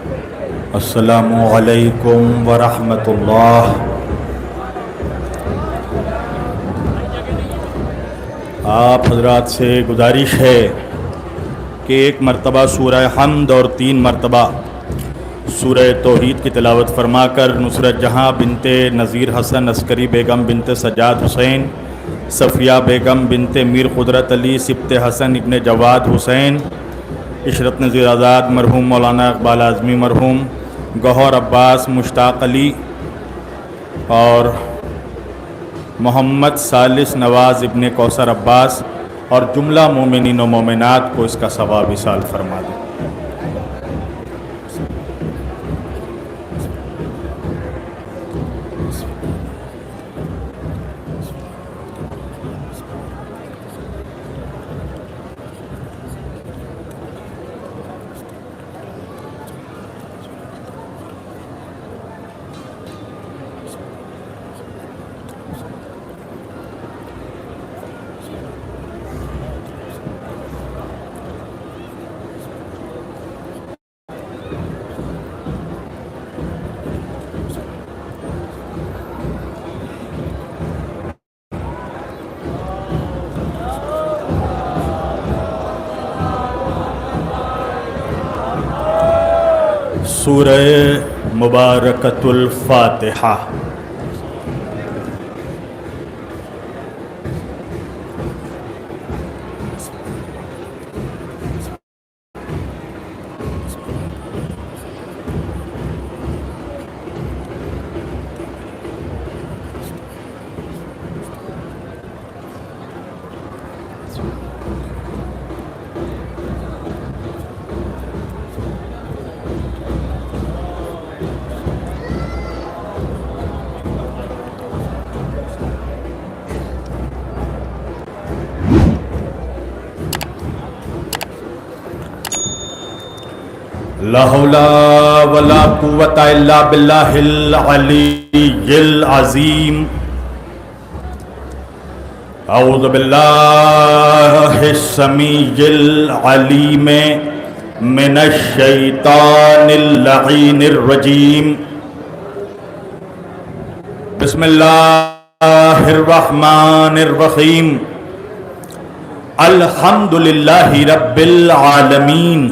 السلام علیکم ورحمۃ اللہ۔ آپ حضرات سے گزارش ہے کہ ایک مرتبہ سورہ حمد اور 3 مرتبہ سورہ توحید کی تلاوت فرما کر نصرت جہاں بنت نذیر حسن عسکری بیگم بنت سجاد حسین، صفیہ بیگم بنت میر قدرت علی سبط حسن ابن جواد حسین، عشرت نذیر آزاد مرحوم مولانا اقبال اعظمی مرحوم گوہر عباس مشتاق علی اور محمد ثالث نواز ابن کوثر عباس اور جملہ مومنین و مومنات کو اس کا ثواب ایصال فرما دے۔ سورہ مبارکۃ الفاتحہ۔ لا حول ولا قوة الا باللہ العلی العظیم۔ اعوذ باللہ السمیع العلیم من الشیطان اللعین الرجیم۔ بسم اللہ الرحمن الرحیم۔ الحمد للہ رب العالمین،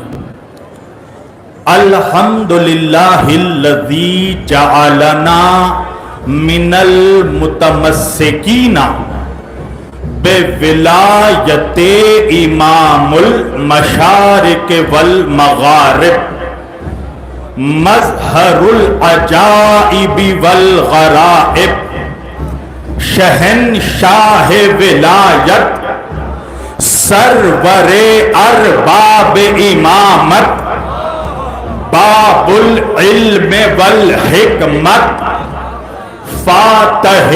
الحمد للہ الذی جعلنا من المتمسکین بولایت امام المشارق والمغارب، مظہر العجائب والغرائب، شہنشاہ ولایت، سرور ارباب امامت، باب العلم والحکمت، فاتح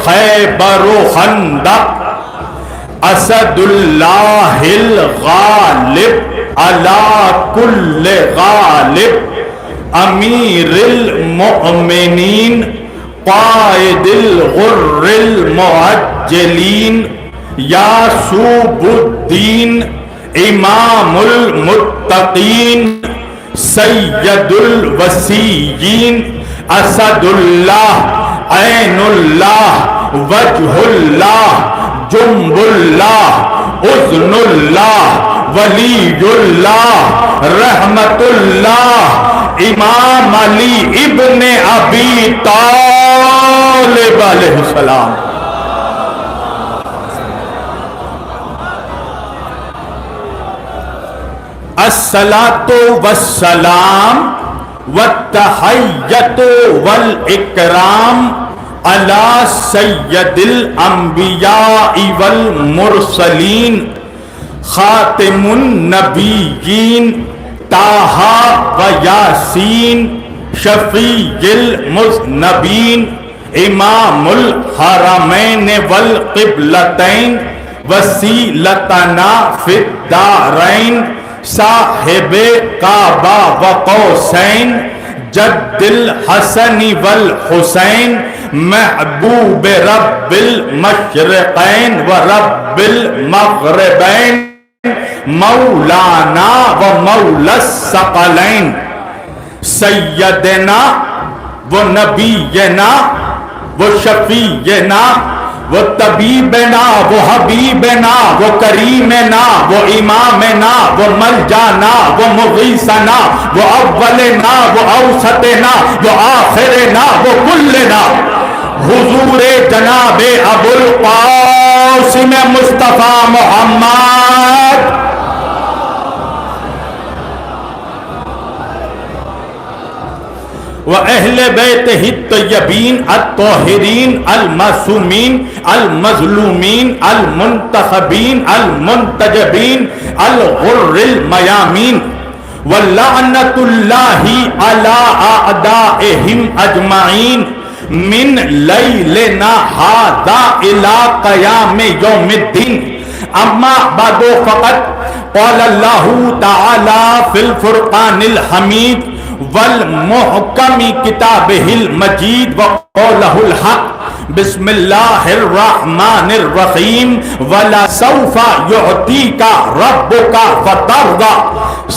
خیبر و خندق، اسد اللہ الغالب علی کل غالب، امیر المؤمنین، قائد الغر المعجلین، یعصوب الدین، امام المتقین، سید الوسیین، اسد اللہ، عین اللہ، وجہ اللہ، جنب اللہ، اذن اللہ، ولی اللہ، رحمت اللہ، امام علی ابن ابی طالب علیہ السلام۔ الصلاۃ والسلام والتحیۃ والاکرام علی سید الانبیاء والمرسلین، خاتم النبیین، طٰہٰ و یاسین، شفیع المذنبین، امام الحرمین والقبلتین، وسیلتنا فی الدارین، صاحب کعبہ و قوسین، جد الحسن والحسین، محبوب رب المشرقین و رب المغربین، مولانا و مولا الثقلین، سیدنا، وہ نبینا، وہ شفیعنا، وہ طبیبنا، وہ حبیبنا، وہ کریمنا، وہ امامنا، وہ ملجانا، وہ مغیثنا، وہ اولنا، وہ اوسطنا، وہ آخرنا، وہ کلنا، حضور جناب ابو القاسم مصطفیٰ محمد وَأَهْلِ بَيْتِهِ الطَّيِّبِينَ الطَّاهِرِينَ الْمَعْصُومِينَ الْمَظْلُومِينَ الْمُنْتَخَبِينَ الْمُنْتَجَبِينَ الْغُرِّ الْمَيَامِينَ وَلَعْنَةُ اللَّهِ عَلَىٰ أَعْدَائِهِمْ أَجْمَعِينَ مِنْ لَيْلِنَا هَٰذَا إِلَىٰ قِيَامِ يَوْمِ الدِّينِ أَمَّا بَعْدُ فَقَدْ قَالَ اللَّهُ تَعَالَىٰ فِي الْفُرْقَانِ الْحَمِيدِ والمحکم کتابہ المجید وقولہ الحق بسم اللہ الرحمن الرحیم وَلَسَوْفَ يُعْطِيكَ رَبُّكَ فَتَرْضَىٰ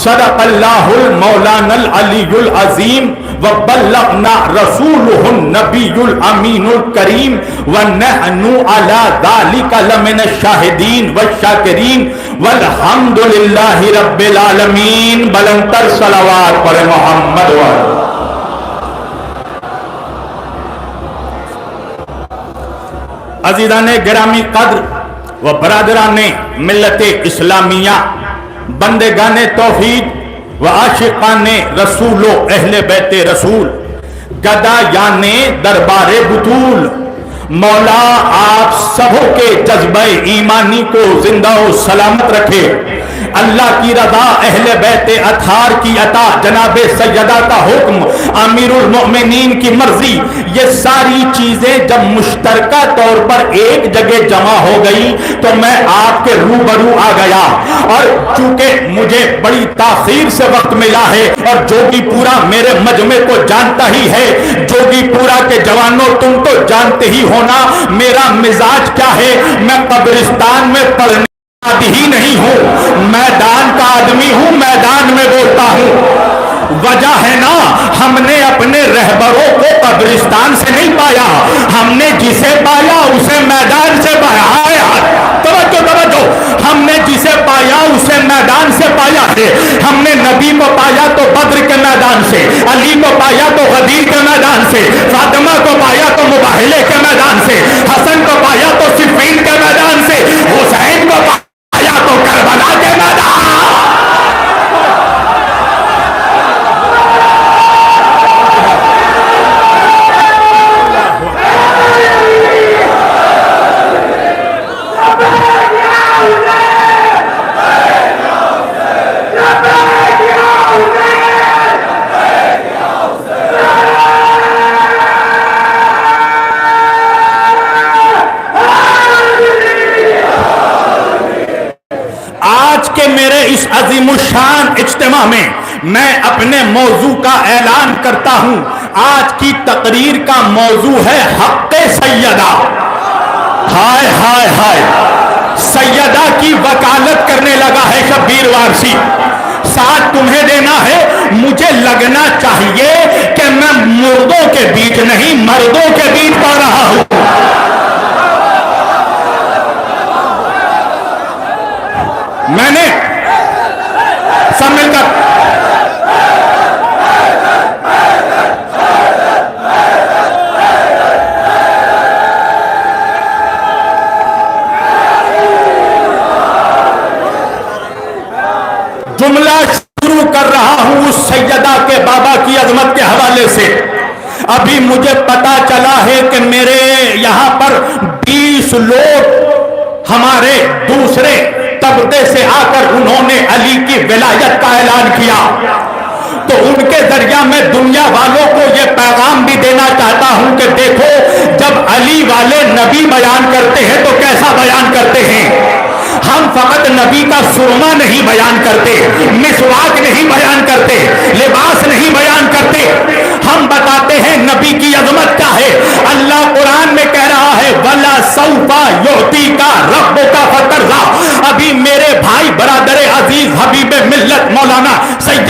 صدق اللہ المولانا العلی العظیم وبلغنا رسولہ النبی الامین الکریم ونحن علی ذلک لمن الشاہدین والشاکرین والحمد للہ رب العالمین. بلندتر صلوات پڑھے محمد والے. عزیزان گرامی قدر و برادران ملت اسلامیہ، بندگان توحید و عاشقان رسول و اہل بیت رسول، گدایان دربار بطول، مولا آپ سبوں کے جذبہ ایمانی کو زندہ و سلامت رکھے. اللہ کی رضا، اہل بیت اطہار کی عطا، جناب سیدہ کا حکم، امیر المؤمنین کی مرضی، یہ ساری چیزیں جب مشترکہ طور پر ایک جگہ جمع ہو گئی تو میں آپ کے روبرو آ گیا. اور چونکہ مجھے بڑی تاخیر سے وقت ملا ہے اور جوگی پورا میرے مجمع کو جانتا ہی ہے، جوگی پورا کے جوانوں تم تو جانتے ہی ہونا میرا مزاج کیا ہے. میں قبرستان میں پڑھنے ہی نہیں ہوں، میدان کا آدمی ہوں، میدان میں بولتا ہوں. وجہ ہے نا، ہم نے اپنے رہبروں کو قبرستان سے نہیں پایا، ہم نے جسے پایا اسے میدان سے پایا. توجہ توجہ، ہم نے جسے پایا اسے میدان سے پایا ہے. ہم نے نبی کو پایا تو بدر کے میدان سے، علی کو پایا تو غدیر کے میدان سے، فاطمہ کو پایا تو مباہلے کے میدان سے، حسن کو پایا تو صفین کے میدان سے، حسین کو پایا تو کربلا کے میدان. میرے اس عظیم الشان اجتماع میں میں اپنے موضوع کا اعلان کرتا ہوں. آج کی تقریر کا موضوع ہے حق سیدہ. ہائے ہائے ہائے، سیدہ کی وکالت کرنے لگا ہے شبیر وارسی. ساتھ تمہیں دینا ہے، مجھے لگنا چاہیے کہ میں مردوں کے بیچ نہیں مردوں کے بیچ پڑھ رہا ہوں. میں نے سب مل کر جملہ شروع کر رہا ہوں اس سیدہ کے بابا کی عظمت کے حوالے سے. ابھی مجھے پتا چلا ہے کہ میرے یہاں پر 20 لوگ ہمارے دوسرے طبقے سے آ کر انہوں نے علی کی ولایت کا اعلان کیا. تو ان کے ذریعہ میں دنیا والوں کو یہ پیغام بھی دینا چاہتا ہوں کہ دیکھو، جب علی والے نبی بیان کرتے ہیں تو کیسا بیان کرتے ہیں. ہم فقط نبی کا سرما نہیں بیان کرتے، مسواک نہیں بیان کرتے، لباس نہیں بیان کرتے. ہم بتاتے ہیں نبی کی عظمت کیا ہے. اللہ قرآن میں کہہ رہا ہے وَلَسَوْفَ يُعْطِيكَ رَبُّكَ فَتَرْضَىٰ. ابھی میرے بھائی برادر عزیز حبیب ملت مولانا سید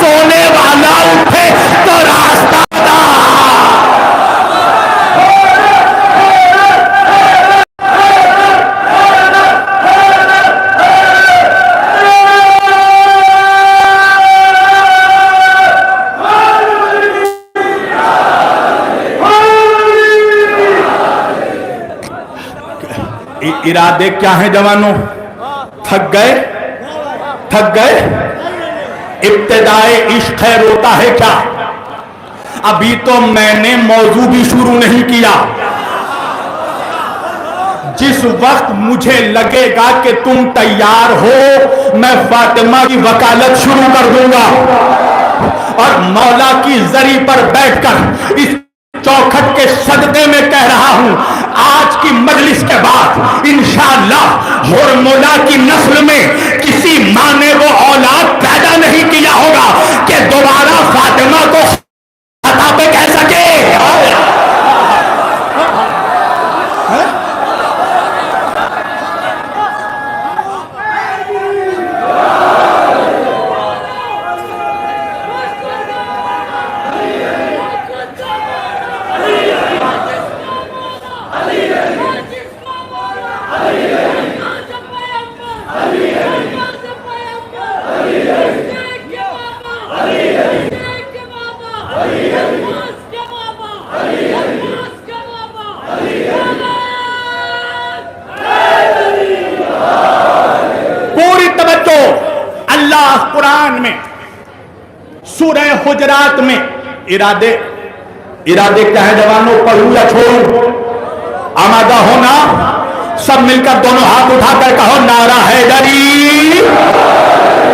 سونے والا اٹھے تو راستہ بتا۔ ارادے کیا ہیں جوانوں؟ تھک گئے؟ تھک گئے؟ ابتدائے عشق ہے روتا ہے کیا؟ ابھی تو میں نے موضوع بھی شروع نہیں کیا۔ جس وقت مجھے لگے گا کہ تم تیار ہو، میں فاطمہ کی وکالت شروع کر دوں گا اور مولا کی زری پر بیٹھ کر اس چوکھٹ کے صدقے میں کہہ رہا ہوں، آج کی مجلس کے بعد انشاءاللہ ہرمولا کی نسل میں کسی ماں نے وہ اولاد پیدا نہیں کیا ہوگا کہ دوبارہ فاطمہ کو خطا پہ کہہ سکے۔ اللہ قرآن میں سورہ حجرات میں ارادے کیا ہے جوانوں؟ پڑھوں یا چھوڑوں؟ آمادہ ہونا؟ سب مل کر دونوں ہاتھ اٹھا کر کہو نعرہ حیدری۔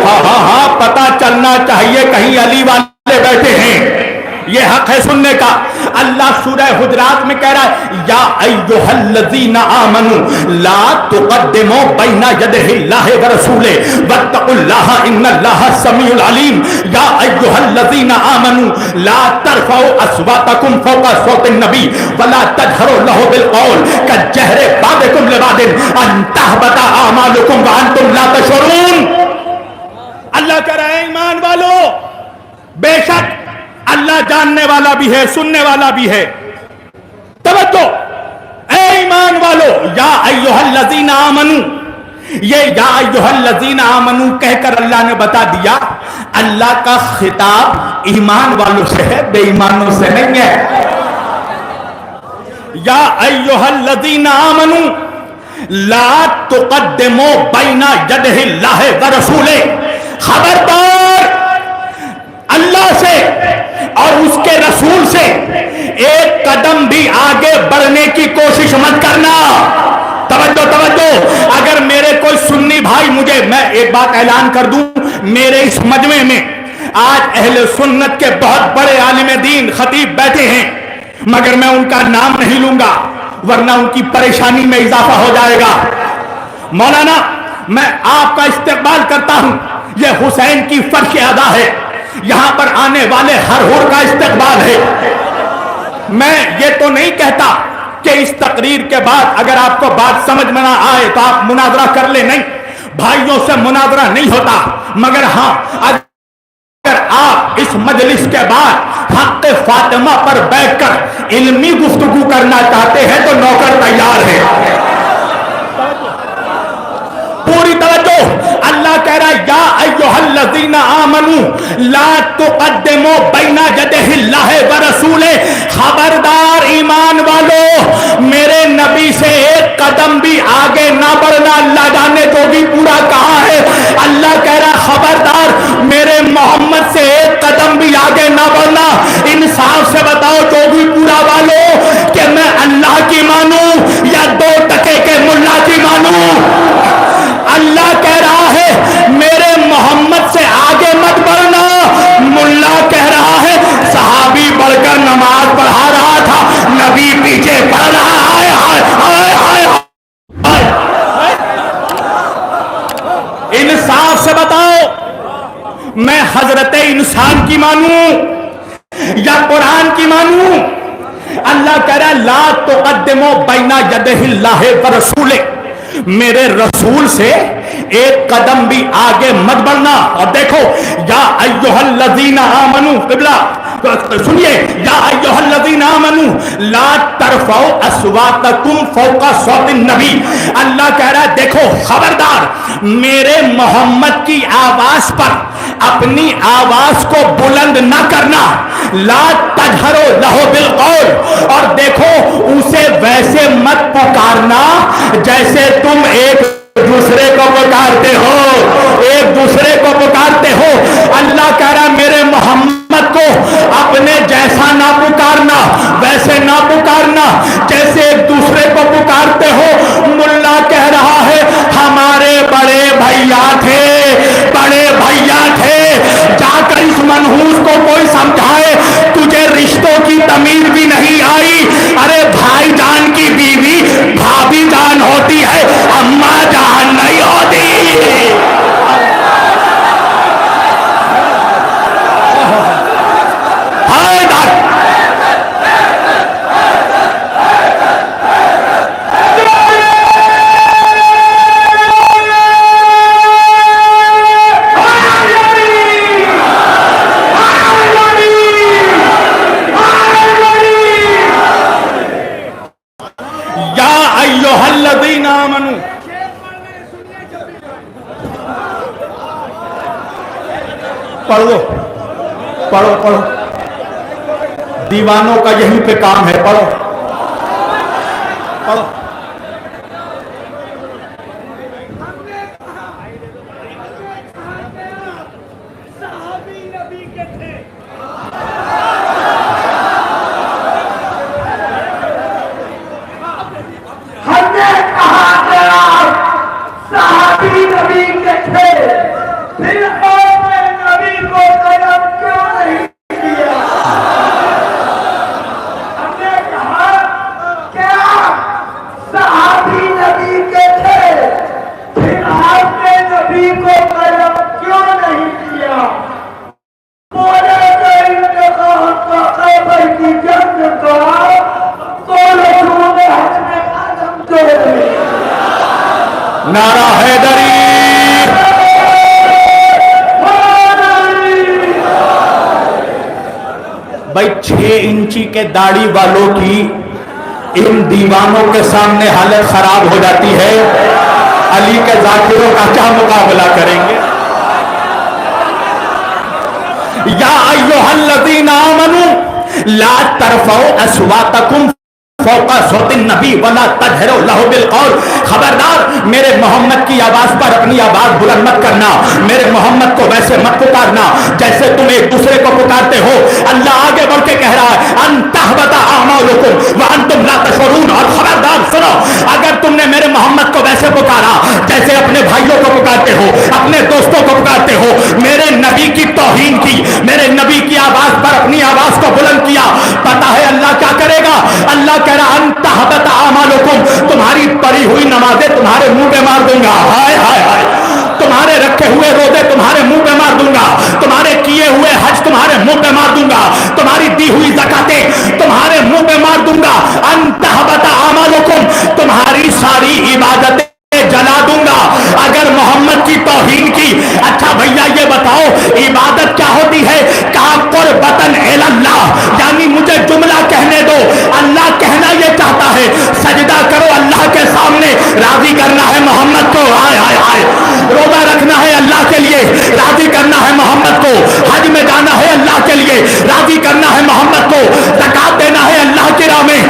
ہاں ہاں ہاں، پتہ چلنا چاہیے کہیں علی والے بیٹھے ہیں، یہ حق ہے سننے کا۔ اللہ سورہ حجرات میں کہہ رہا ہے یا ایھا الذین آمنوا لا تقدموا بین یدی اللہ ورسولہ واتقوا اللہ ان اللہ سمیع علیم۔ یا ایھا الذین آمنوا لا ترفعوا اصواتکم فوق صوت النبی ولا تجہروا لہ بالقول کجہر بعضکم لبعض ان تحبط اعمالکم وانتم لا تشعرون۔ اللہ کہہ رہا ہے ایمان والو، بے شک اللہ جاننے والا بھی ہے، سننے والا بھی ہے۔ توجہ، اے ایمان والو، یا ایھا الذین آمنوا، یہ یا ایھا الذین آمنوا کہہ کر اللہ نے بتا دیا اللہ کا خطاب ایمان والوں سے ہے، بے ایمانوں سے نہیں ہے۔ یا ایھا الذین آمنوا لا تقدموا بین یدی اللہ ورسولہ، خبردار اللہ سے اور اس کے رسول سے ایک قدم بھی آگے بڑھنے کی کوشش مت کرنا۔ توجہ توجہ، اگر میرے کوئی سنی بھائی میں ایک بات اعلان کر دوں، میرے اس مجمع میں آج اہل سنت کے بہت بڑے عالم دین خطیب بیٹھے ہیں، مگر میں ان کا نام نہیں لوں گا ورنہ ان کی پریشانی میں اضافہ ہو جائے گا۔ مولانا، میں آپ کا استقبال کرتا ہوں، یہ حسین کی فرش ادا ہے، یہاں پر آنے والے ہر ہور کا استقبال ہے۔ میں یہ تو نہیں کہتا کہ اس تقریر کے بعد اگر آپ کو بات سمجھ میں نہ آئے تو آپ مناظرہ کر لیں، نہیں، بھائیوں سے مناظرہ نہیں ہوتا، مگر ہاں اگر آپ اس مجلس کے بعد حق فاطمہ پر بیٹھ کر علمی گفتگو کرنا چاہتے ہیں تو نوکر تیار ہے۔ پوری توجہ، اللہ کہہ رہا ہے یا ایھا الذین آمنوا لا تقدموا بین یدی اللہ ورسولہ، خبردار ایمان والو، میرے نبی سے ایک قدم بھی آگے نہ بڑھنا۔ اللہ جانے تو بھی پورا کہا ہے، اللہ کہہ رہا خبردار میرے محمد سے ایک قدم بھی آگے نہ بڑھنا۔ انصاف سے بتاؤ جو بھی پورا والو کہ میں اللہ کی مانوں یا 2 ٹکے کے ملا کی مانوں؟ اللہ کہہ رہا ہے میرے محمد سے آگے مت بڑھنا۔ ملا کہہ رہا ہے صحابی بڑھ کر نماز پڑھا رہا تھا، نبی پیچھے پڑھ رہا ہے۔ انصاف سے بتاؤ میں حضرت انسان کی مانوں یا قرآن کی مانوں؟ اللہ کہہ رہا ہے لا تقدموا بین یدی اللہ ورسولہ، میرے رسول سے ایک قدم بھی آگے مت بڑھنا. اور دیکھو یا ایھا الذین آمنو، قبلہ سنیے، یا ایھا الذین آمنو لا ترفعوا اصواتکم فوق صوت النبی. اللہ کہہ رہا ہے دیکھو خبردار میرے محمد کی آواز پر اپنی آواز کو بلند نہ کرنا. لا تجہروا لہ بالقول، اور دیکھو اسے ویسے مت پکارنا جیسے تم ایک دوسرے کو پکارتے ہو، ایک دوسرے کو پکارتے ہو. اللہ کہہ رہا میرے محمد کو اپنے جیسا نہ پکارنا، ویسے نہ پکارنا جیسے ایک دوسرے کو پکارتے ہو. ملا کہہ رہا ہے ہمارے بڑے بھیا تھے، بڑے بھیا تھے. جا کر اس منحوس کو کوئی سمجھائے تجھے رشتوں کی تمیز بھی نہیں آئی. ارے بھائی جان کی بیوی بھابھی جان ہوتی ہے، اماں جان نہیں ہوتی. پڑھو پڑھو پڑھو، دیوانوں کا یہی پہ کام ہے. پڑھو پڑھو. نعرہ حیدری. بھائی 6 انچی کے داڑھی والوں کی ان دیوانوں کے سامنے حالت خراب ہو جاتی ہے. علی کے ذاکروں کا کیا مقابلہ کریں گے؟ یا ایھا الذین آمنوا لا ترفعوا اصواتکم فوق صوت النبی ولا تجہروا لہ بالقول. خبردار میرے محمد کی آواز پر اپنی آواز بلند مت کرنا، میرے محمد کو ویسے مت پکارنا جیسے تم ایک دوسرے کو پکارتے ہو. اللہ آگے بڑھ کے کہہ رہا ہے ان تحبط اعمالکم وانتم لا تشعرون. اور خبردار سنو، اگر تم نے میرے محمد کو ویسے پکارا جیسے اپنے بھائیوں کو پکارتے ہو، اپنے دوستوں کو پکارتے ہو، میرے نبی کی توہین کی، میرے نبی کی آواز پر اپنی آواز کو بلند کیا، پتا ہے اللہ کیا کرے گا؟ اللہ کہہ رہا ان تحبط اعمالکم، تمہاری پڑھی ہوئی نمازیں تمہارے منہ پہ مار دوں گا. ہائے ہائے ہائے. تمہارے رکھے ہوئے روزے تمہارے منہ پہ مار دوں گا، تمہارے کیے ہوئے حج تمہارے منہ پہ مار دوں گا، تمہاری دی ہوئی زکاتیں تمہارے منہ پہ مار دوں گا. ان تحبط اعمالکم، تمہاری ساری عبادتیں جلا دوں گا اگر محمد کی توہین کی. اچھا بھیا یہ بتاؤ عبادت کیا ہوتی ہے؟ کہا قربتن الی اللہ، یعنی مجھے جملہ کہنے دو. اللہ کہنا یہ چاہتا ہے سجدہ کرو اللہ کے سامنے، راضی کرنا ہے محمد کو. ہائے ہائے ہائے. روزہ رکھنا ہے اللہ کے لیے، راضی کرنا ہے محمد کو. حج میں جانا ہے اللہ کے لیے، راضی کرنا ہے محمد کو. زکات دینا ہے اللہ کی راہ میں،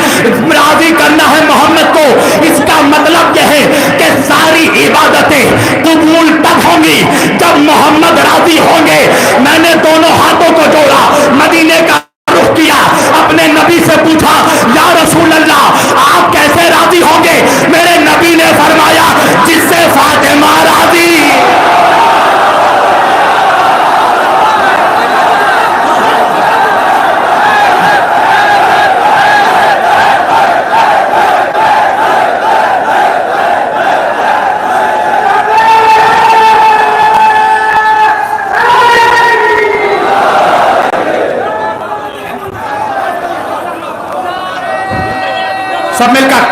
راضی کرنا ہے محمد کو. اس کا مطلب یہ ہے کہ ساری عبادتیں قبول تب ہوں گی جب محمد راضی ہوں گے. میں نے دونوں ہاتھوں کو جوڑا، مدینے کا رخ کیا، اپنے نبی سے پوچھا یا رسول اللہ آپ کیسے راضی ہوں گے؟ میرے نبی نے فرمایا جس سے فاطمہ راضی. سب مل کر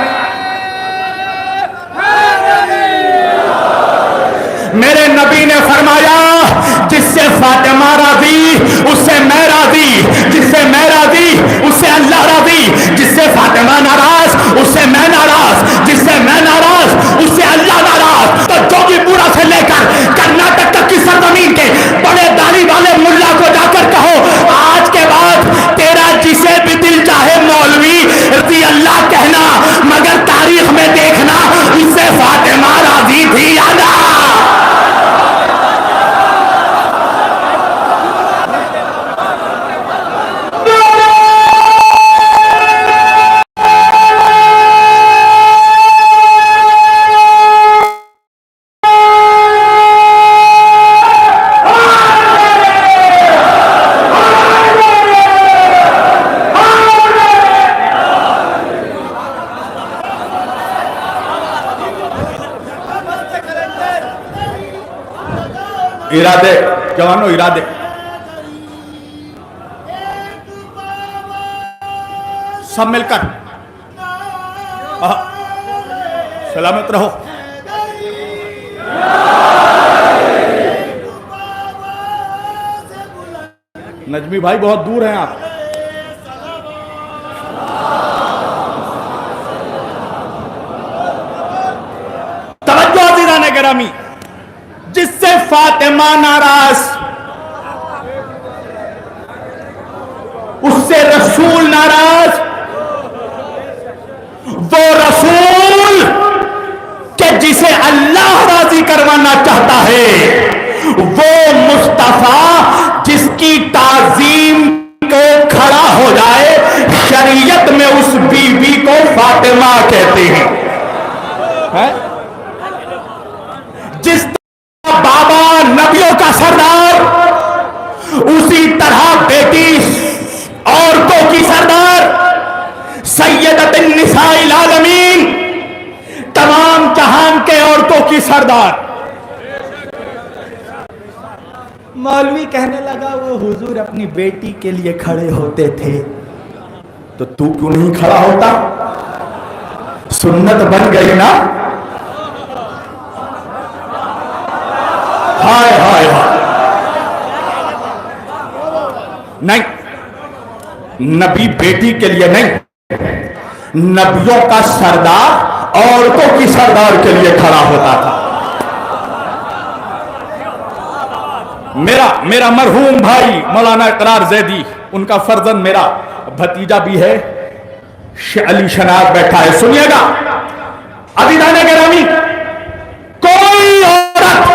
سے فاطمہ راضی اس سے میں راضی، جس سے میں راضی اس سے اللہ راضی، جس سے فاطمہ ناراض اس سے میں ناراض، جس سے میں ناراض اس سے اللہ ناراض۔ تو جوگی پورا سے لے کر کرناٹک تک کی سرزمین کے بڑے داڑھی والے ملا کو جا کر کہو آج کے بعد تیرا جسے بھی دل چاہے مولوی رضی اللہ کہنا، مگر تاریخ میں دیکھنا اس سے فاطمہ راضی تھی یا نہ۔ ارادے جوانو، ارادے سب مل کر سلامت رہو۔ نجمی بھائی بہت دور ہیں آپ۔ توجہ عزیزان گرامی، جس سے فاطمہ ناراض اس سے رسول ناراض، وہ رسول کہ جسے اللہ راضی کروانا چاہتا ہے، وہ مصطفیٰ جس کی تعظیم کو کھڑا ہو جائے، شریعت میں اس بیوی کو فاطمہ کہتے ہیں۔ جس بابا نبیوں کا سردار، اسی طرح بیٹی عورتوں کی سردار، سیدۃ النساء العالمین، تمام جہان کے عورتوں کی سردار۔ مولوی کہنے لگا وہ حضور اپنی بیٹی کے لیے کھڑے ہوتے تھے، تو تو کیوں نہیں کھڑا ہوتا؟ سنت بن گئی نا۔ ہائے ہائے ہائے، نہیں، نبی بیٹی کے لیے نہیں، نبیوں کا سردار عورتوں کی سردار کے لیے کھڑا ہوتا تھا۔ میرا مرحوم بھائی مولانا اقرار زیدی، ان کا فرزند میرا بھتیجا بھی ہے، علی شناز بیٹھا ہے، سنیے گا عزیزان گرامی، کوئی عورت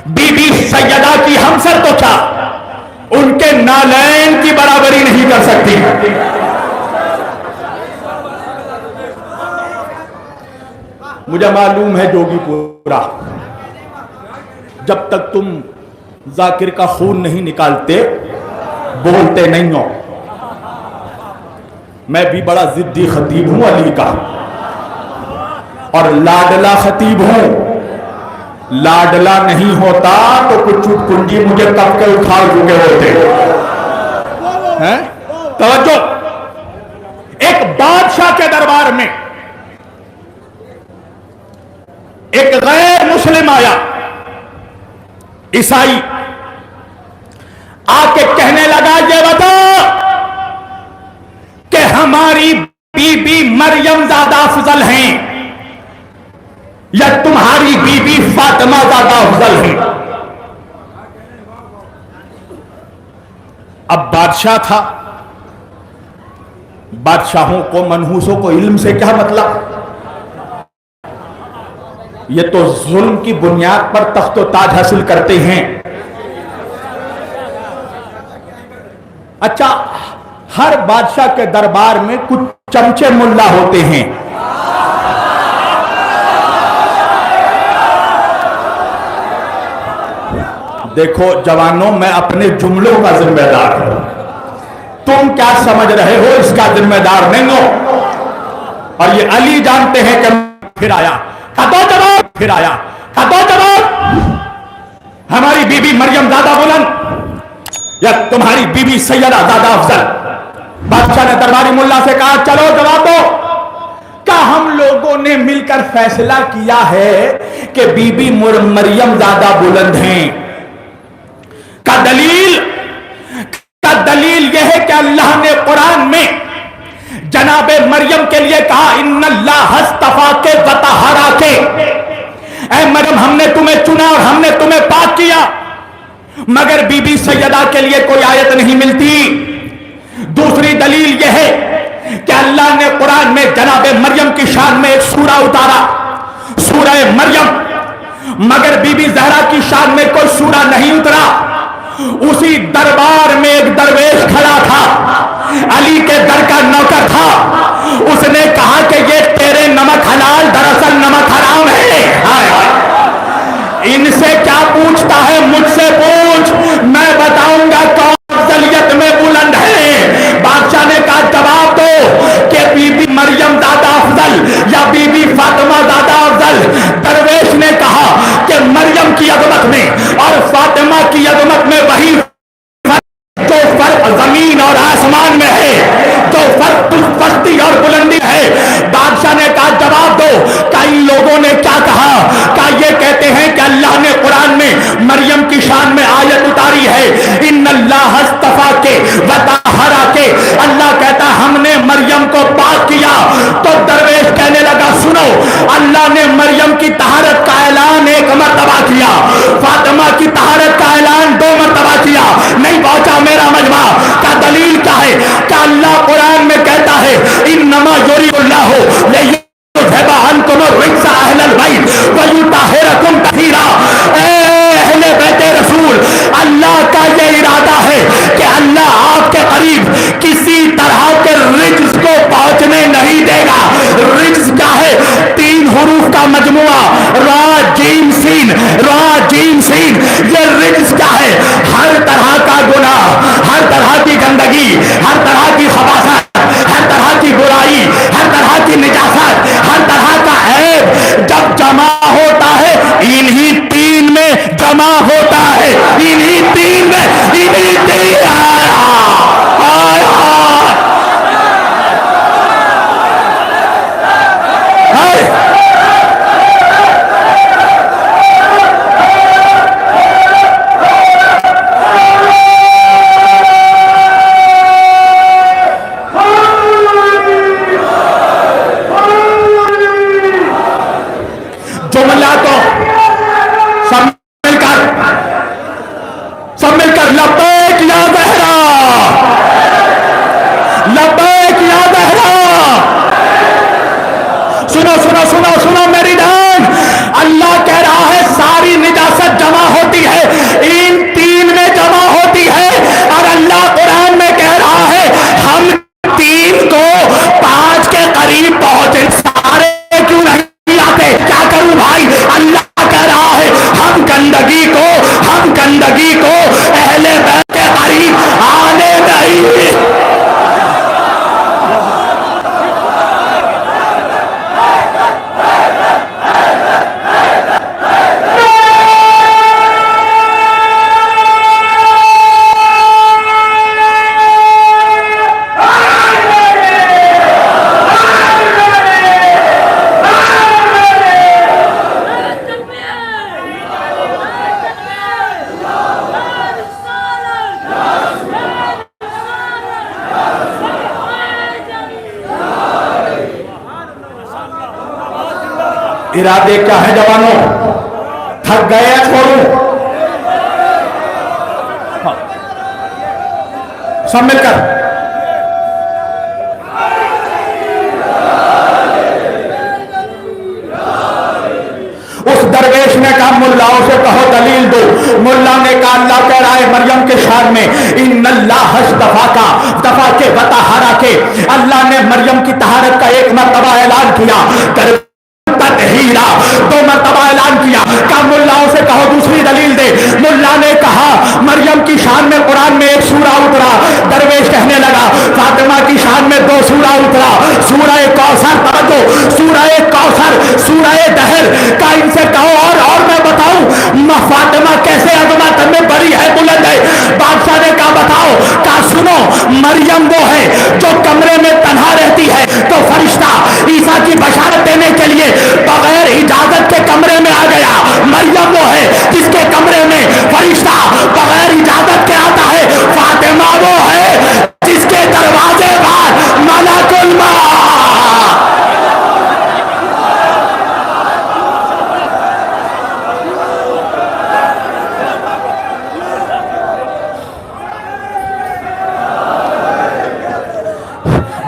بی بی سیدہ کی ہمسر تو کیا ان کے نالین کی برابری نہیں کر سکتی۔ مجھے معلوم ہے جوگی پورا، جب تک تم ذاکر کا خون نہیں نکالتے بولتے نہیں ہو۔ میں بھی بڑا ضدی خطیب ہوں علی کا، اور لاڈلا خطیب ہوں۔ لاڈلا نہیں ہوتا تو کچھ کنجی مجھے کب کے اکھاڑ چکے ہوتے ہیں۔ توجہ، ایک بادشاہ کے دربار میں ایک غیر مسلم آیا، عیسائی، آ کے کہنے لگا یہ بتا کہ ہماری بی بی مریم زیادہ افضل ہیں یا تمہاری بی بی فاطمہ زیادہ افضل ہیں؟ اب بادشاہ تھا، بادشاہوں کو منحوسوں کو علم سے کیا مطلب؟ یہ تو ظلم کی بنیاد پر تخت و تاج حاصل کرتے ہیں۔ اچھا، ہر بادشاہ کے دربار میں کچھ چمچے ملا ہوتے ہیں۔ دیکھو جوانوں، میں اپنے جملوں کا ذمہ دار ہوں، تم کیا سمجھ رہے ہو اس کا ذمہ دار نہیں ہو۔ اور یہ علی جانتے ہیں کہ پھر آیا، دو جواب، پھر آیا، دو جواب، ہماری بی بی مریم زیادہ بلند یا تمہاری بی بی سیدہ زیادہ افضل؟ بادشاہ نے درباری ملا سے کہا چلو جواب دو۔ کہا ہم لوگوں نے مل کر فیصلہ کیا ہے کہ بی بی مریم زیادہ بلند ہیں۔ کا دلیل یہ ہے کہ اللہ نے قرآن میں جناب مریم کے لیے کہا ان اللہ اصطفاک وطہرک، اے مریم ہم نے تمہیں چنا اور ہم نے تمہیں پاک کیا. مگر بی بی سیدہ کے لیے کوئی آیت نہیں ملتی. دوسری دلیل یہ ہے کہ اللہ نے قرآن میں جناب مریم کی شان میں ایک سورہ اتارا، سورہ مریم، مگر بی بی زہرا کی شان میں کوئی سورہ نہیں اترا. اسی دربار میں ایک درویش کھڑا تھا، علی کے در کا نوکر تھا. اس نے کہا کہ یہ تیرے نمک حلال دراصل نمک حرام ہے. ان سے کیا پوچھتا ہے؟ مجھ سے پوچھ، میں بتاؤں گا کون افضلیت میں بلند ہے. بادشاہ نے کہا جواب دو کہ بی بی مریم زیادہ افضل یا بی بی فاطمہ زیادہ افضل. درویش نے کہا کہ مریم کی عظمت میں اور فاطمہ کی عظمت میں وہی جو فرق زمین اور آسمان میں ہے، جو فرق پستی اور بلندی ہے. بادشاہ نے کہا جواب دو کہ ان لوگوں نے کیا کہا؟ کہ یہ کہتے ہیں کہ اللہ نے قرآن میں مریم کی شان میں آیت اتاری ہے ان اللہ اصطفاک وطہرک، اللہ کہتا ہم نے مریم کو پاک کیا. تو درویش کہنے لگا سنو، اللہ نے مریم کی طہارت کا اعلان ایک مرتبہ کیا، فاطمہ کی طہارت کا اعلان 2 مرتبہ کیا، نہیں پہنچا میرا مجمع. کا دلیل کیا ہے؟ کہ اللہ قرآن میں کہتا ہے انما یرید اللہ لیذھب عنکم الرجس اہل البیت ویطہرکم تطہیرا. اے اہل بیت رسول، اللہ کا یہ ارادہ ہے کہ اللہ آپ کے قریب کسی طرح کے رجس کو پہنچنے نہیں دے گا. رجس کیا ہے؟ 3 حروف کا مجموعہ، را جیم سین، را جیم سین. یہ رجس کیا ہے؟ ہر طرح کا گناہ، ہر طرح کی گندگی، ہر طرح کی خباثت، ہر طرح کی برائی، ہر طرح کی نجاست، ہر طرح کا عیب جب جمع ہوتا ہے انہی 3 میں جمع ہوتا ہے. انہی 3 میں، انہی 3 ارادے کیا ہے جوانوں؟ تھک گئے چھوڑوں؟ سب مل کر اس درویش نے کہا ملاؤں سے کہو دلیل دو. ملا نے کہا اللہ کہہ رہا ہے مریم کے شان میں ان اللہ اصطفاک وطہرک، اللہ نے مریم کی طہارت کا 1 مرتبہ اعلان کیا، تطہیرا 2 مرتبہ اعلان کیا. کہا ملاؤں سے کہو دوسری دلیل دے. ملا نے کہا مریم کی شان میں قرآن میں 1 سورہ اترا. درویش کہنے لگا فاطمہ کی شان میں 2 سورہ اترا، سورہ کوثر، توجہ، سورہ کوثر، سورہ دہر. کا ان سے کہو اور میں بتاؤں فاطمہ کیسے عظمت میں بڑی ہے، بلند ہے. بادشاہ نے کہا بتاؤ. کہا سنو، مریم وہ ہے جو کمرے میں تنہا رہتی ہے تو فرشتہ عیسیٰ کی بشارت دینے کے لیے بغیر اجازت کے کمرے میں آ گیا. مریم وہ ہے جس کے کمرے میں فرشتہ بغیر اجازت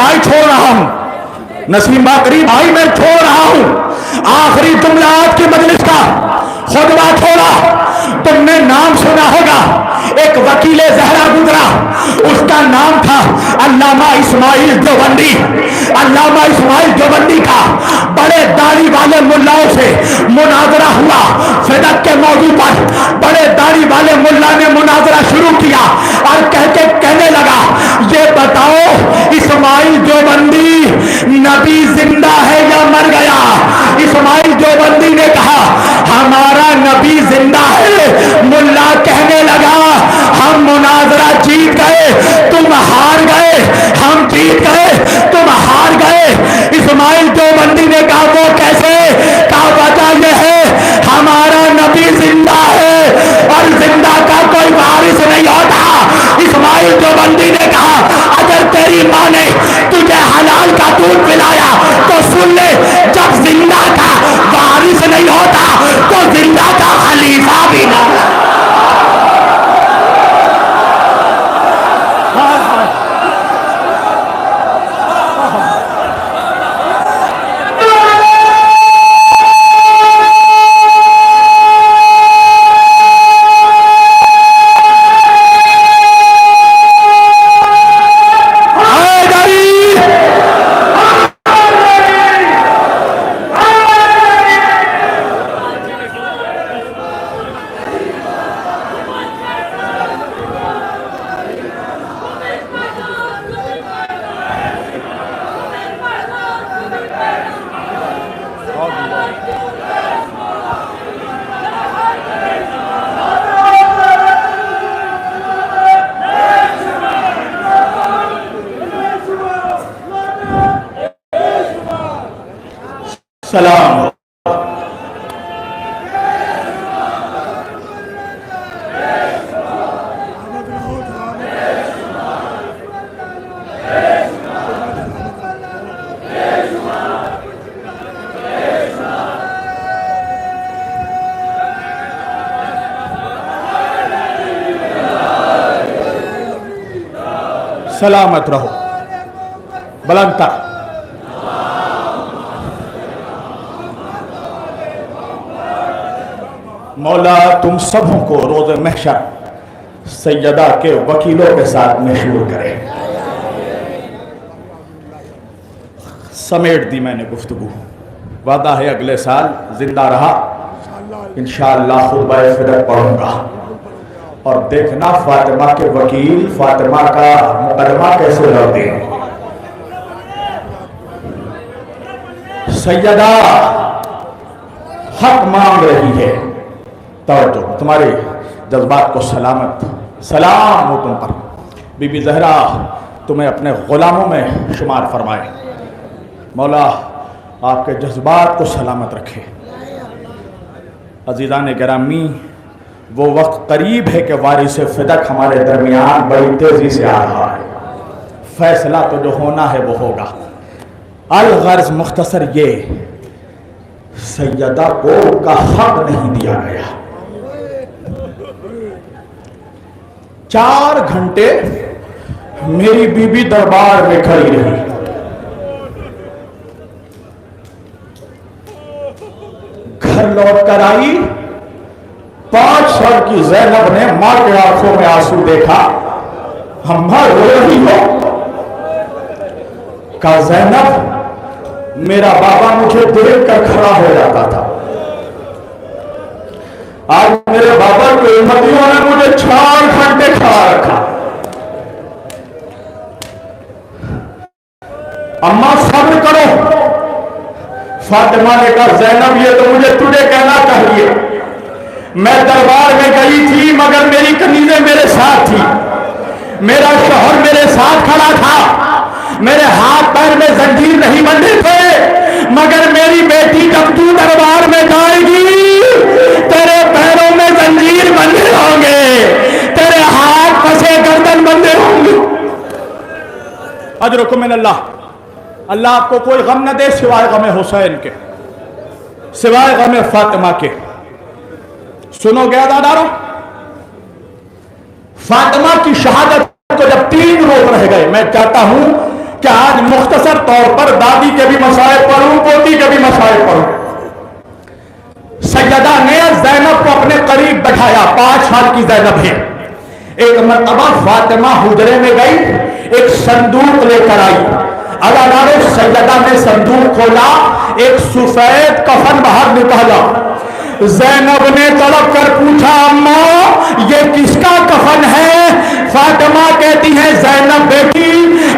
بھائی چھوڑ رہا ہوں، نسیم باقری بھائی میں چھوڑ رہا ہوں، آخری جملہ آج کی مجلس کا خطبہ چھوڑا۔ تم نے نام سنا ہوگا، ایک وکیل زہرا گزرا، اس کا نام تھا علامہ اسماعیل دیوبندی۔ علامہ اسماعیل دیوبندی کا بڑے داڑھی والے ملاؤں سے مناظرہ ہوا فدق کے موضوع پر۔ بڑے داڑھی والے ملا نے مناظرہ شروع کیا اور کہنے لگا یہ بتاؤ اسماعیل دیوبندی نبی زندہ ہے یا مر گیا؟ اسماعیل دیوبندی نے کہا ہمارا نبی زندہ ہے۔ ملا کہنے لگا ہم مناظرہ جیت گئے، تم ہار گئے، ہم جیت گئے، تم ہار گئے۔ اسماعیل دیوبندی نے کہا وہ کیسے؟ کہا وجہ یہ ہے ہمارا نبی زندہ ہے اور زندہ کا کوئی وارث نہیں ہوتا۔ اسماعیل دیوبندی نے کہا اگر تیری ماں نے تجھے حلال کا دودھ پلایا تو سن لے، جب زندہ کا وارث نہیں ہوتا تو زندہ کا خلیفہ بھی نہ۔ سلام سلامت رہو، بلند تر۔ مولا تم سبوں کو روز محشر سیدہ کے وکیلوں کے ساتھ مشہور کرے۔ سمیٹ دی میں نے گفتگو، وعدہ ہے اگلے سال زندہ رہا انشاءاللہ خطبہ فدق پڑھوں گا، اور دیکھنا فاطمہ کے وکیل فاطمہ کا مقدمہ کیسے لڑتے ہیں۔ سیدہ حق مانگ رہی ہے، توجہ، تمہارے جذبات کو سلامت، سلام ہو تم پر۔ بی بی زہرا تمہیں اپنے غلاموں میں شمار فرمائے، مولا آپ کے جذبات کو سلامت رکھے۔ عزیزان گرامی، وہ وقت قریب ہے کہ وارث فدق ہمارے درمیان بڑی تیزی سے آ رہا ہے، فیصلہ تو جو ہونا ہے وہ ہوگا۔ الغرض مختصر یہ، سیدہ کو ان کا حق نہیں دیا گیا۔ 4 گھنٹے میری بی بی دربار میں کھڑی رہی، گھر لوٹ کر آئی، 5 سال کی زینب نے ماں کے آنکھوں میں آنسو دیکھا، اماں رو رہی ہو؟ کہا زینب میرا بابا مجھے دیکھ کر کھڑا ہو جاتا تھا، آج میرے بابا کے امتیوں نے مجھے 4 گھنٹے کھڑا رکھا۔ اماں صبر کرو۔ فاطمہ نے کہا زینب یہ تو مجھے تجھے کہنا چاہیے، میں دربار میں گئی تھی مگر میری کنیزیں میرے ساتھ تھی، میرا شوہر میرے ساتھ کھڑا تھا، میرے ہاتھ پیر میں زنجیر نہیں بندھے تھے، مگر میری بیٹی جب تو دربار میں جائے گی تیرے پیروں میں زنجیر بندھے ہوں گے، تیرے ہاتھ پسے گردن بندھے ہوں گے۔ اجرکم من اللہ، اللہ آپ کو کوئی غم نہ دے سوائے غم حسین کے، سوائے غم فاطمہ کے۔ سنو گے عزادارو، فاطمہ کی شہادت کو جب 3 روز رہ گئے، میں چاہتا ہوں کہ آج مختصر طور پر دادی کے بھی مسائل پڑھوں، پوتی کے بھی مسائل پڑھوں. سیدہ نے زینب کو اپنے قریب بٹھایا، 5 سال کی زینب ہے. ایک مرتبہ فاطمہ حجرے میں گئی، ایک صندوق لے کر آئی. ادادارو سیدہ نے صندوق کھولا، ایک سفید کفن باہر نکالا. زینب نے تڑپ کر پوچھا اماں یہ کس کا کفن ہے؟ فاطمہ کہتی ہے زینب بیٹی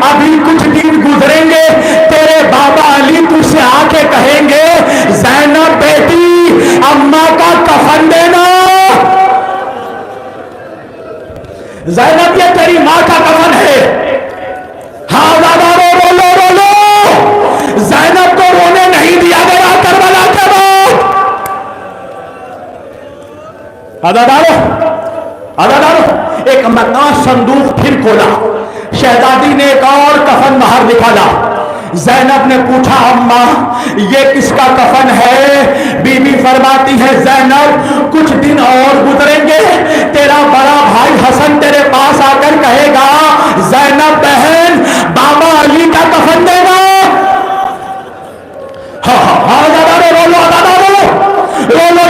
ابھی کچھ دن گزریں گے تیرے بابا علی تجھ سے آ کے کہیں گے زینب بیٹی اماں کا کفن دینا. زینب یہ تیری ماں کا کفن ہے. ہاں دادا رو لو رو لو. زینب کو رونے نہیں دیا گیا کربلا کے بعد. ادادارو ایک مرتبہ صندوق پھر کھولا، شہزادی نے ایک اور کفن باہر نکالا. زینب نے پوچھا اماں یہ کس کا کفن ہے؟ بی بی فرماتی ہے زینب کچھ دن اور گزریں گے تیرا بڑا بھائی حسن تیرے پاس آ کر کہے گا زینب بہن بابا علی کا کفن دے گا. ہاں رو لو.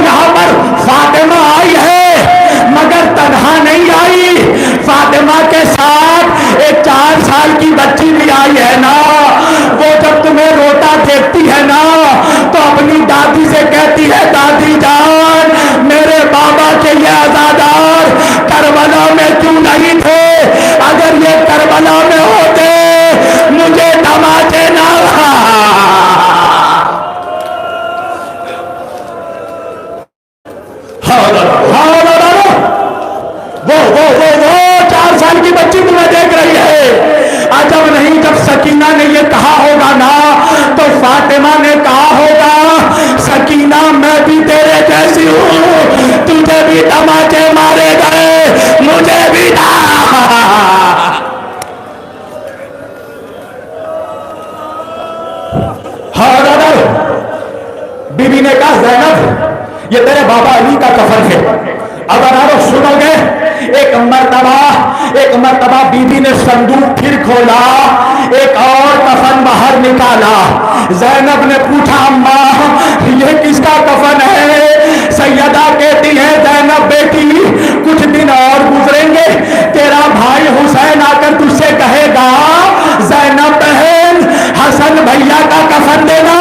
یہاں پر فاطمہ آئی ہے مگر تنہا نہیں آئی، فاطمہ کے ساتھ ایک 4 سال کی بچی بھی آئی ہے نا. وہ جب تمہیں روتا دیکھتی ہے نا تو اپنی دادی سے کہتی ہے دادی جان میرے بابا کے یہ عزادار کربلا میں کیوں نہیں تھے؟ اگر یہ کربلا میں ہوتے مجھے تماچے نہ وہ 4 سال کی بچی تمہیں دیکھ رہی ہے. عجب نہیں جب سکینہ نے یہ کہا ہوگا نا تو فاطمہ نے کہا ہوگا سکینہ میں بھی تیرے جیسی ہوں، تجھے بھی تماچے مارے گئے مجھے بھی بی بی نے کہا زینب یہ تیرے بابا علی کا کفن ہے. اگر آپ سنو گے ایک مرتبہ بی بی نے صندوق پھر کھولا، ایک اور کفن باہر نکالا. زینب نے پوچھا اماں یہ کس کا کفن ہے؟ سیدہ کہتی ہے زینب بیٹی کچھ دن اور گزریں گے تیرا بھائی حسین آ کر تجھ سے کہے گا زینب بہن حسن بھیا کا کفن دینا.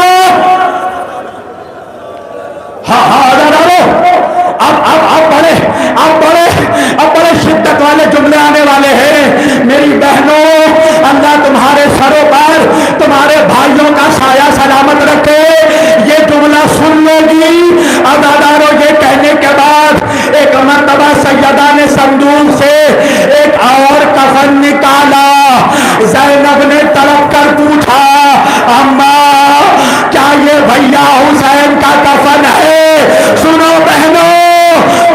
اب بڑے شدت والے جملے آنے والے ہیں. میری بہنوں اللہ تمہارے سروں پر تمہارے بھائیوں کا سایہ سلامت رکھے. یہ جملہ سن لو گی عزادارو. یہ کہنے کے بعد ایک مرتبہ سیدہ نے صندوق سے ایک اور کفن نکالا. زینب نے تڑپ کر پوچھا اماں کیا یہ بھیا حسین کا کفن ہے؟ سنو بہنوں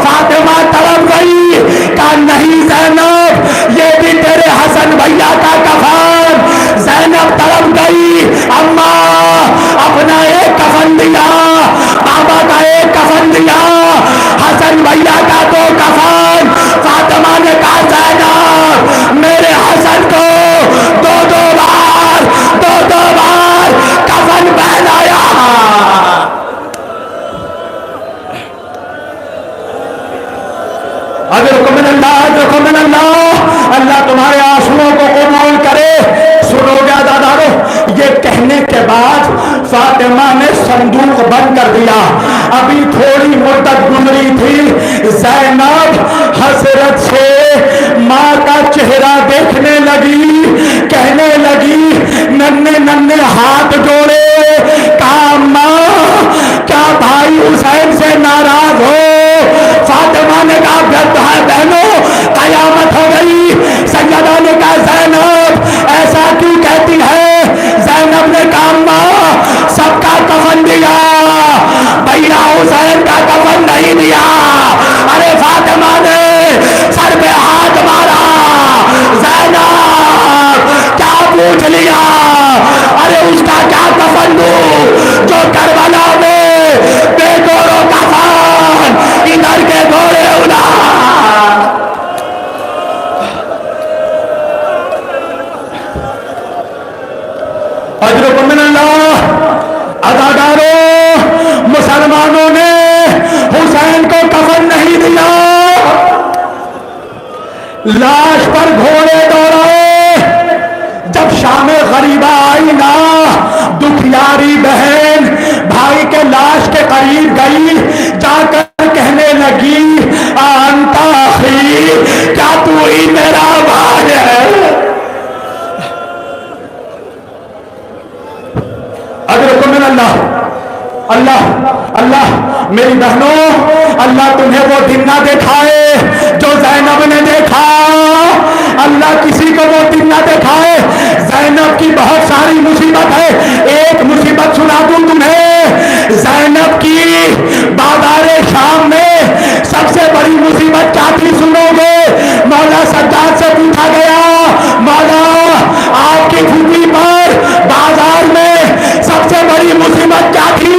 فاطمہ تڑپ گئی کہا نہیں زینب یہ بھی تیرے حسن بھیا کا کفن. زینب تڑپ گئی اماں اپنا ایک کفن دیا، بابا کا ایک کفن دیا، حسن بھیا کا 2 کفن. فاطمہ نے کہا زینب میرے حسن کو 2 بار کفن پہنایا. من اللہ اللہ تمہارے آنسوؤں کو قبول کرے. سنو گے دادارو یہ کہنے کے بعد فاطمہ نے صندوق بند کر دیا. ابھی تھوڑی مدت گزری تھی زینب حسرت سے ماں کا چہرہ دیکھنے لگی، کہنے لگی ننھے ہاتھ جوڑے کہا ماں کیا بھائی حسین سے ناراض ہو؟ فاطمہ نے کہا بہنوں قیامت ہو گئی. سیدہ نے کہا زینب ایسا کیوں کہتی ہے؟ زینب نے کہا ماں سب کا کفن دیا بھیا حسین کا کفن نہیں دیا. ارے فاطمہ نے سر پہ ہاتھ مارا. زینب کیا پوچھ لیا؟ ارے اس کا کیا کفن دوں جو کربلا میں بے گوروں کفن ادھر کے گھوڑے اڑا. لاش پر گھوڑے دوڑائے، جب شام غریبہ آئی نا دکھیاری بہن بھائی کے لاش کے قریب گئی، جا کر کہنے لگی انت اخی، کیا تو ہی میرا بھائی ہے؟ اجرکم من اللہ، اللہ اللہ میری بہنوں، اللہ تمہیں وہ دن نہ دکھائے جو زینب نے دیکھا، اللہ کسی کو وہ دن نہ دکھائے۔ زینب کی بہت ساری مصیبت ہے، ایک مصیبت سنا دوں تمہیں، زینب کی بازار شام میں سب سے بڑی مصیبت کیا تھی سنو گے؟ مولا سجاد سے پوچھا گیا مولا آپ کی پھوپھی پر بازار میں سب سے بڑی مصیبت کیا تھی؟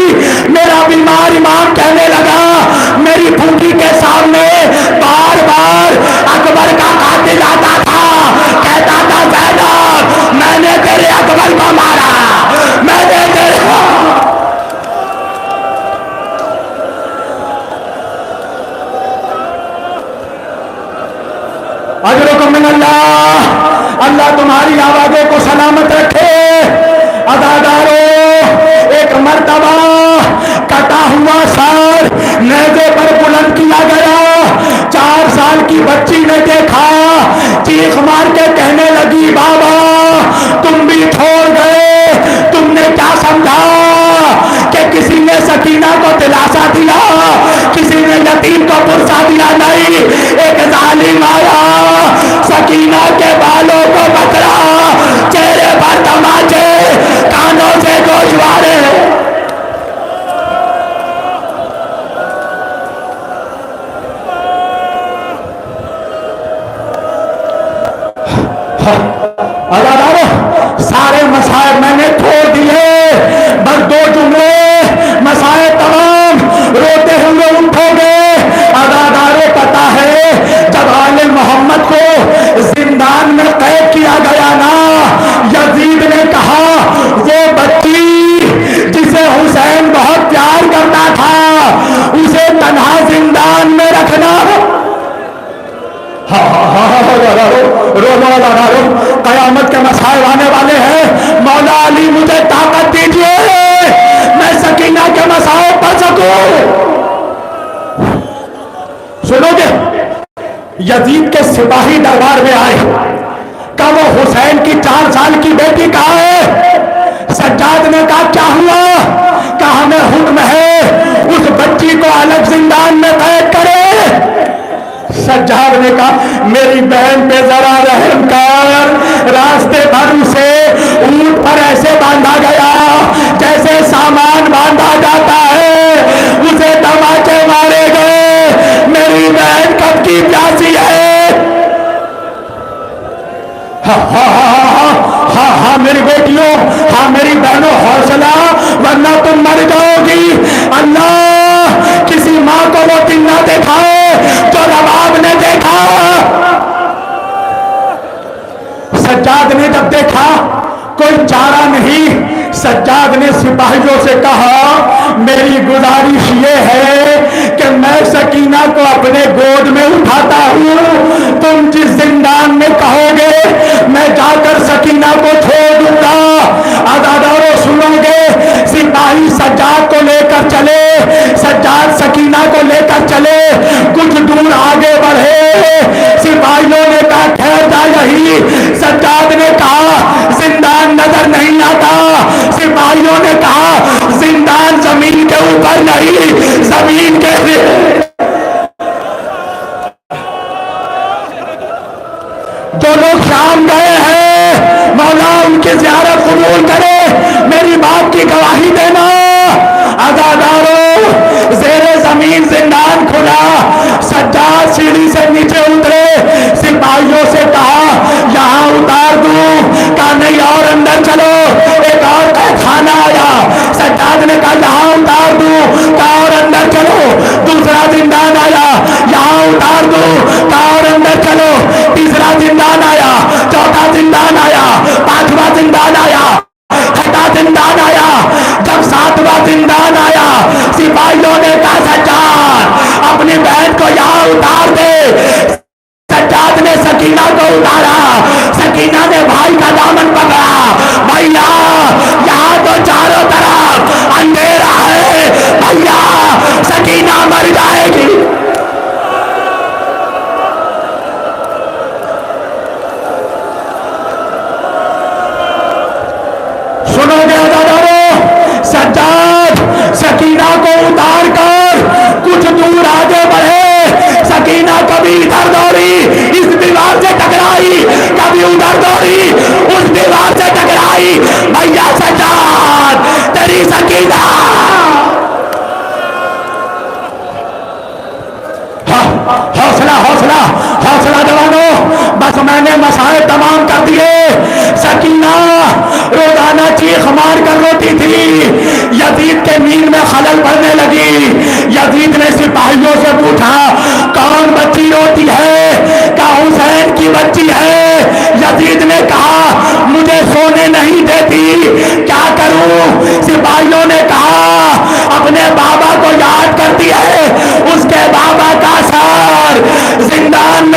میرا بیمار امام کہنے لگا میری پھوپھی کے سامنے بار بار اکبر کا قاتل آتا تھا، کہتا تھا زینب میں نے تیرے اکبر کو مارا، میں نے تیرے اجرکم من اللہ، اللہ تمہاری آوازوں کو سلامت رکھے۔ عزادارو، ایک مرتبہ کٹا ہوا سر نیزے پر بلند کیا گیا، 4 سال کی بچی نے دیکھا، چیخ مار کے کہنے لگی بابا تم بھی چھوڑ گئے، تم نے کیا سمجھا کہ کسی نے سکینہ کو دلاسا دیا، کسی نے یتیم کو پرسا دیا؟ نہیں، ایک ظالم آیا، سکینہ کے بالوں کو پکڑا، چہرے پر تماچے، کانوں سے گوشوارے۔ سارے مسائل میں نے چھوڑ دیے، بس 2 جملے، مسائل تمام، روتے ہوئے اٹھو گے۔ عزادارو پتا ہے جب آل محمد کو زندان میں قید کیا گیا نا، یزید نے کہا وہ بچی جسے حسین بہت پیار کرتا تھا اسے تنہا زندان میں رکھنا۔ قیامت کے مسائل آنے والے ہیں، مولا علی مجھے طاقت دیجئے میں سکینہ کے مسائل پڑھ سکوں۔ سنو گے، یزید کے سپاہی دربار میں آئے، کہا وہ حسین کی 4 سال کی بیٹی کہاں ہے؟ سجاد نے کہا کیا ہوا؟ کہا ہمیں حکم ہے اس بچی کو الگ زندان میں قید کرے۔ سجاد نے کہا میری بہن پہ ذرا رحم کر، راستے بھر اسے اونٹ پر ایسے باندھا گیا جیسے سامان باندھا جاتا ہے، اسے تماچے مارے گئے، میری بہن کب کی پیاسی ہے؟ ہاں میری بیٹیوں، ہاں میری بہنوں، حوصلہ ورنہ تم مر جاؤ گی۔ اللہ کسی ماں کو وہ دن نہ دکھائے جو رباب نے دیکھا۔ سجاد نے جب دیکھا کوئی چارہ نہیں، سجاد نے سپاہیوں سے کہا میری گزارش یہ ہے کہ میں سکینہ کو اپنے گود میں اٹھاتا ہوں، تم جس زندان میں کہو گے میں جا کر سکینہ کو چھوڑ دوں گا۔ عزادارو سنو گے، سپاہی سجاد کو لے کر چلے، سجاد سکینہ کو لے کر چلے، کچھ دور آگے بڑھے، سپاہیوں نے کہا ٹھہر جا یہی، سجاد نے کہا زندان نظر نہیں آتا، سپاہیوں نے کہا زندان زمین کے اوپر نہیں، زمین کے جو لوگ شام گئے ہیں مولا ان کی زیارت قبول کرے، میری بات کی گواہی دینا۔ عزادارو زیر زمین زندان کھلا، سجاد سیڑھی سے نیچے اترے، سپاہیوں سے کہا یہاں اتار دوں، کہا نہیں اور اندر چلو، ایک اور قید خانہ آیا، سجاد نے کہا یہاں اتار دوں، کہا اور اندر چلو، دوسرا زندان آیا، یہاں اتار دوں، کہا اور اندر چلو، تیسرا زندان آیا، چوتھا زندان آیا، 5واں زندان آیا، 6واں زندان آیا، جب 7واں زندان آیا سپاہیوں نے کہا سجاد اپنی بہن کو یہاں اتار دے، سجاد سجاد نے سکینہ کو اتارا، سکینہ نے بھائی کا دامن پکڑا. بھیا یہاں تو چاروں طرف اندھیرا ہے، بھیا سکینہ مر جائے گی. سنو گے عزیزانو، سجاد سکینہ کو اتار کر کچھ دور آگے بڑھے. سکینہ کبھی ادھر دوڑی، اس دیوار سے ٹکرائی، کبھی ادھر دوڑی، اس دیوار سے ٹکرائی. بھیا سجاد تیری سکینہ. حوصلہ حوصلہ حوصلہ جوانو، بس میں نے مسائل تمام کر دیے. سکینہ روزانہ چیخ مار کر روتی تھی. یزید کے نیند میں خلل پڑنے لگی. یزید نے سپاہیوں سے پوچھا کون بچی روتی ہے؟ کہا حسین کی بچی ہے. یزید نے کہا مجھے سونے نہیں دیتی، کیا کروں؟ سپاہیوں نے کہا اپنے بابا کو یاد کرتی ہے، اس کے بابا کا سر زندان